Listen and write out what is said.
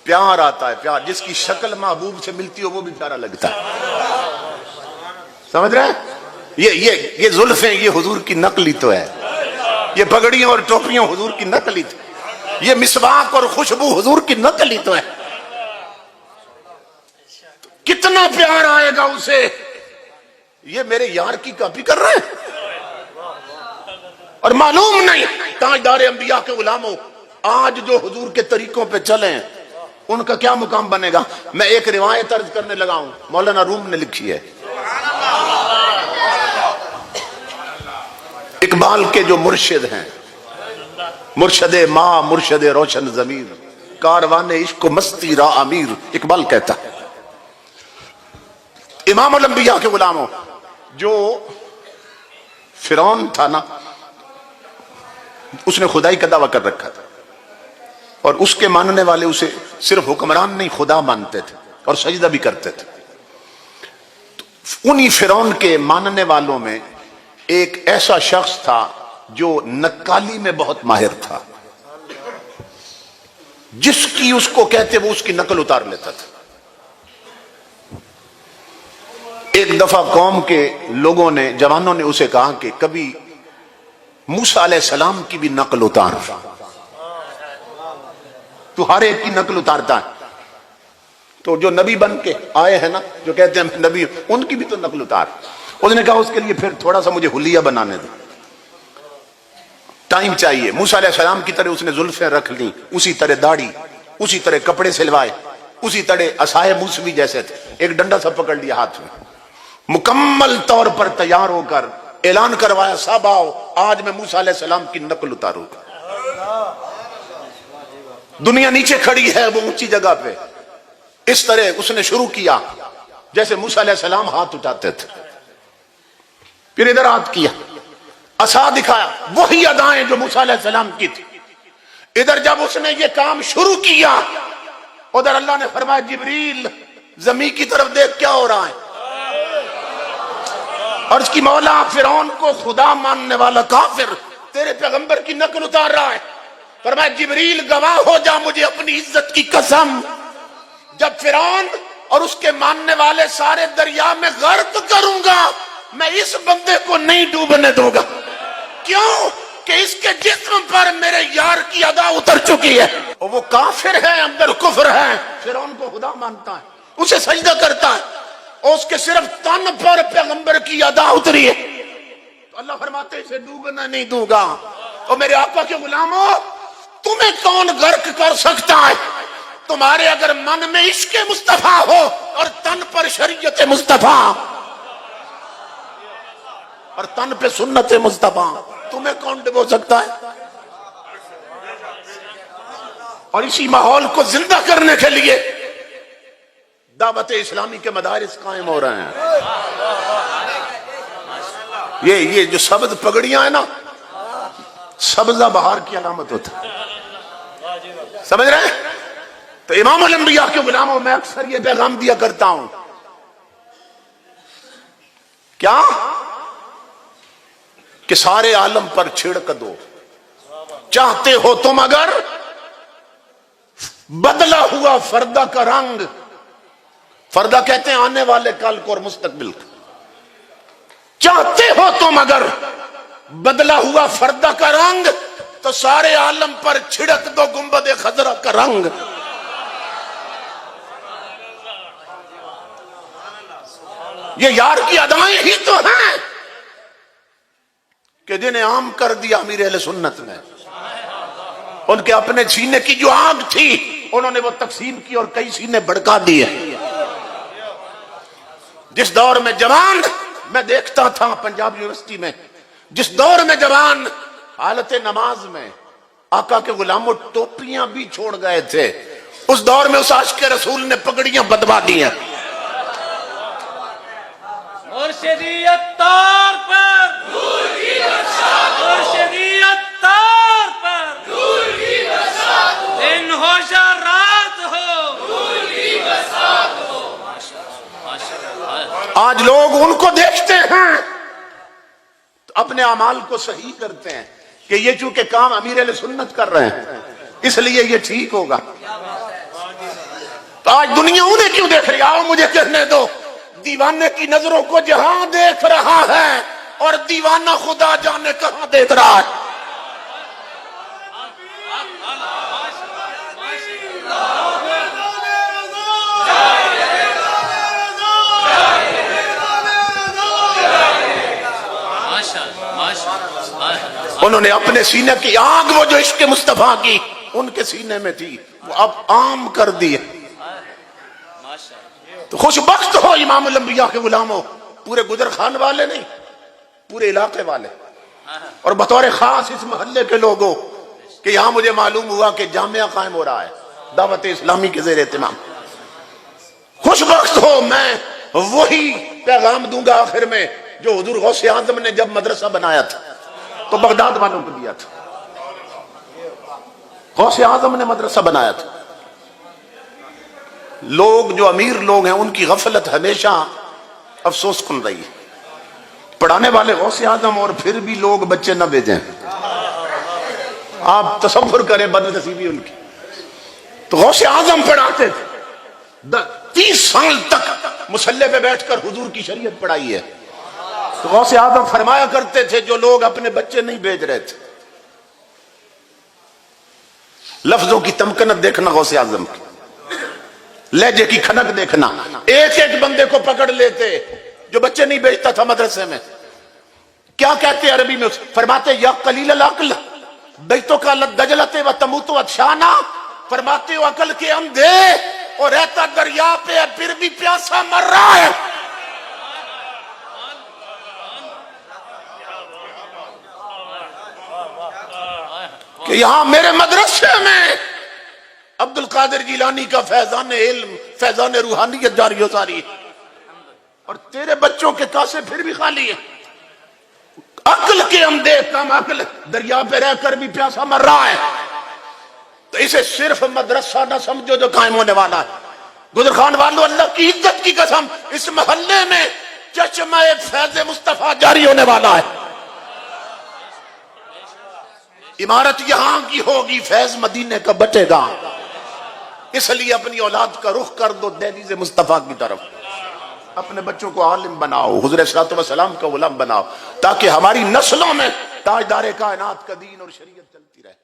پیار آتا ہے، پیار جس کی شکل محبوب سے ملتی ہو وہ بھی پیارا لگتا ہے، سمجھ رہے ہیں؟ یہ زلفیں یہ حضور کی نقلی تو ہے، یہ پگڑیاں اور ٹوپیاں حضور کی نقلی تو ہے، یہ مسواک اور خوشبو حضور کی نقلی تو ہے۔ کتنا پیار آئے گا اسے، یہ میرے یار کی کاپی کر رہے ہیں اور معلوم نہیں۔ تاجدار انبیاء کے غلاموں، آج جو حضور کے طریقوں پہ چلیں ان کا کیا مقام بنے گا؟ میں ایک روایت عرض کرنے لگا ہوں، مولانا روم نے لکھی ہے، اقبال کے جو مرشد ہیں، مرشد ماں مرشد روشن ضمیر، کاروان عشق و مستی را امیر، اقبال کہتا ہے امام الانبیاء کے غلاموں، جو فرعون تھا نا، اس نے خدائی کا دعویٰ کر رکھا تھا اور اس کے ماننے والے اسے صرف حکمران نہیں خدا مانتے تھے اور سجدہ بھی کرتے تھے۔ انہی فرعون کے ماننے والوں میں ایک ایسا شخص تھا جو نقالی میں بہت ماہر تھا، جس کی اس کو کہتے وہ اس کی نقل اتار لیتا تھا۔ ایک دفعہ قوم کے لوگوں نے، جوانوں نے اسے کہا کہ کبھی موسیٰ علیہ السلام کی بھی نقل اتار، تو ہر ایک کی نقل اتارتا ہے، تو جو نبی بن کے آئے ہیں نا، جو کہتے ہیں میں نبی، ان کی بھی تو نقل اتار۔ اس نے کہا اس کے لیے پھر تھوڑا سا مجھے حلیہ بنانے دو، ٹائم چاہیے۔ موسیٰ علیہ السلام کی طرح اس نے زلفیں رکھ لی، اسی طرح داڑھی، اسی طرح کپڑے سلوائے، اسی طرح عصائے موسوی جیسے تھے، ایک ڈنڈا سا پکڑ لیا ہاتھ میں، مکمل طور پر تیار ہو کر اعلان کروایا، سب آؤ آج میں موسیٰ علیہ السلام کی نقل اتاروں گا۔ دنیا نیچے کھڑی ہے، وہ اونچی جگہ پہ، اس طرح اس نے شروع کیا جیسے موسیٰ علیہ السلام ہاتھ اٹھاتے تھے، پھر ادھر ہاتھ کیا، عصا دکھایا، وہی ادائیں جو موسیٰ علیہ السلام کی تھی۔ ادھر جب اس نے یہ کام شروع کیا، ادھر اللہ نے فرمایا جبریل زمین کی طرف دیکھ کیا ہو رہا ہے، اور اس کی مولا فرعون کو خدا ماننے والا کافر تیرے پیغمبر کی نقل اتار رہا ہے۔ فرمایا جبریل گواہ ہو جا مجھے اپنی عزت کی قسم، جب فرعون اور اس کے ماننے والے سارے دریا میں غرق کروں گا، میں اس بندے کو نہیں ڈوبنے دوں گا۔ کیوں؟ کہ اس کے جسم پر میرے یار کی ادا اتر چکی ہے، اور وہ کافر ہے، اندر کفر ہے، فرعون کو خدا مانتا ہے، اسے سجدہ کرتا ہے، اور اس کے صرف تن پر پیغمبر کی ادا اتری ہے، تو اللہ فرماتے اسے ڈوبنا نہیں دوں گا۔ اور میرے آقا کے غلاموں، تمہیں کون غرق کر سکتا ہے؟ تمہارے اگر من میں عشق مصطفیٰ ہو اور تن پر شریعت مصطفیٰ اور تن پہ سنت مصطفیٰ، تمہیں کون ڈبو سکتا ہے؟ اور اسی ماحول کو زندہ کرنے کے لیے دعوت اسلامی کے مدارس قائم ہو رہے ہیں۔ یہ جو سبز پگڑیاں ہیں نا، سبزہ بہار کی علامت ہوتا ہے، سمجھ رہے ہیں؟ تو امام الانبیاء کے غلاموں میں اکثر یہ پیغام دیا کرتا ہوں، کیا کہ سارے عالم پر چھڑک دو، چاہتے ہو تم اگر بدلا ہوا فردہ کا رنگ، فردہ کہتے ہیں آنے والے کل کو اور مستقبل کو، چاہتے ہو تم اگر بدلا ہوا فردہ کا رنگ، تو سارے عالم پر چھڑک دو گنبد خضرا کا رنگ۔ یہ یار کی ادائیں ہی تو ہیں کہ جنہیں عام کر دیا امیر اہل سنت نے، ان کے اپنے سینے کی جو آگ تھی انہوں نے وہ تقسیم کی اور کئی سینے بھڑکا دیے۔ جس دور میں جوان، میں دیکھتا تھا پنجاب یونیورسٹی میں، جس دور میں جوان حالت نماز میں آقا کے غلاموں ٹوپیاں بھی چھوڑ گئے تھے، اس دور میں اس عاشق رسول نے پگڑیاں بدوا دی ہیں۔ مرشدیت تار پر نور کی برسات ہو، مرشدیت تار پر نور کی برسات ہو، دن ہو یا رات ہو نور کی برسات ہو۔ آج لوگ ان کو دیکھتے ہیں تو اپنے اعمال کو صحیح کرتے ہیں کہ یہ چونکہ کام امیر اہل سنت کر رہے ہیں اس لیے یہ ٹھیک ہوگا۔ آج دنیا انہیں کیوں دیکھ رہی ہے؟ آؤ مجھے کہنے دو، دیوانے کی نظروں کو جہاں دیکھ رہا ہے اور دیوانہ خدا جانے کہاں دیکھ رہا ہے۔ انہوں نے اپنے سینے کی آگ، وہ جو عشق مصطفیٰ کی ان کے سینے میں تھی، وہ اب عام کر دی ہے۔ تو خوش بخت ہو امام الانبیاء کے غلاموں، پورے گجر خان والے نہیں، پورے علاقے والے، اور بطور خاص اس محلے کے لوگوں کہ یہاں مجھے معلوم ہوا کہ جامعہ قائم ہو رہا ہے دعوت اسلامی کے زیر اہتمام۔ خوش بخت ہو، میں وہی پیغام دوں گا آخر میں جو حضور غوث اعظم نے جب مدرسہ بنایا تھا تو بغداد والوں کو دیا تھا۔ غوث اعظم نے مدرسہ بنایا تھا۔ لوگ جو امیر لوگ ہیں ان کی غفلت ہمیشہ افسوس کن رہی ہے۔ پڑھانے والے غوث اعظم اور پھر بھی لوگ بچے نہ بھیجیں، آپ تصور کریں بدنصیبی ان کی۔ تو غوث اعظم پڑھاتے تھے، 30 سال تک مصلی پہ بیٹھ کر حضور کی شریعت پڑھائی ہے۔ تو غوث اعظم فرمایا کرتے تھے جو لوگ اپنے بچے نہیں بھیج رہے تھے، لفظوں کی تمکنت دیکھنا غوث اعظم کی، لہجے کی کھنک دیکھنا، ایک ایک بندے کو پکڑ لیتے جو بچے نہیں بھیجتا تھا مدرسے میں۔ کیا کہتے عربی میں؟ فرماتے یا قلیل العقل بیتوں کا دجلت و تموت عطشانا، فرماتے ہو عقل کے اندھے اور رہتا دریا پہ ہے پھر بھی پیاسا مر رہا ہے۔ کہ یہاں میرے مدرسے میں عبد القادر جیلانی کا فیضان علم، فیضان روحانیت جاری و ساری ہے، اور تیرے بچوں کے کاسے پھر بھی خالی ہے۔ عقل کے اندھے، کم عقل، دریا پہ رہ کر بھی پیاسا مر رہا ہے۔ تو اسے صرف مدرسہ نہ سمجھو جو قائم ہونے والا ہے۔ گجر خان والو، اللہ کی عزت کی قسم، اس محلے میں چشمہ فیض مصطفیٰ جاری ہونے والا ہے۔ عمارت یہاں کی ہوگی، فیض مدینے کا بٹے گا۔ اس لیے اپنی اولاد کا رخ کر دو دہلیز مصطفیٰ کی طرف، اپنے بچوں کو عالم بناؤ، حضور صلی اللہ علیہ وسلم کا غلام بناؤ، تاکہ ہماری نسلوں میں تاجدار کائنات کا دین اور شریعت چلتی رہے۔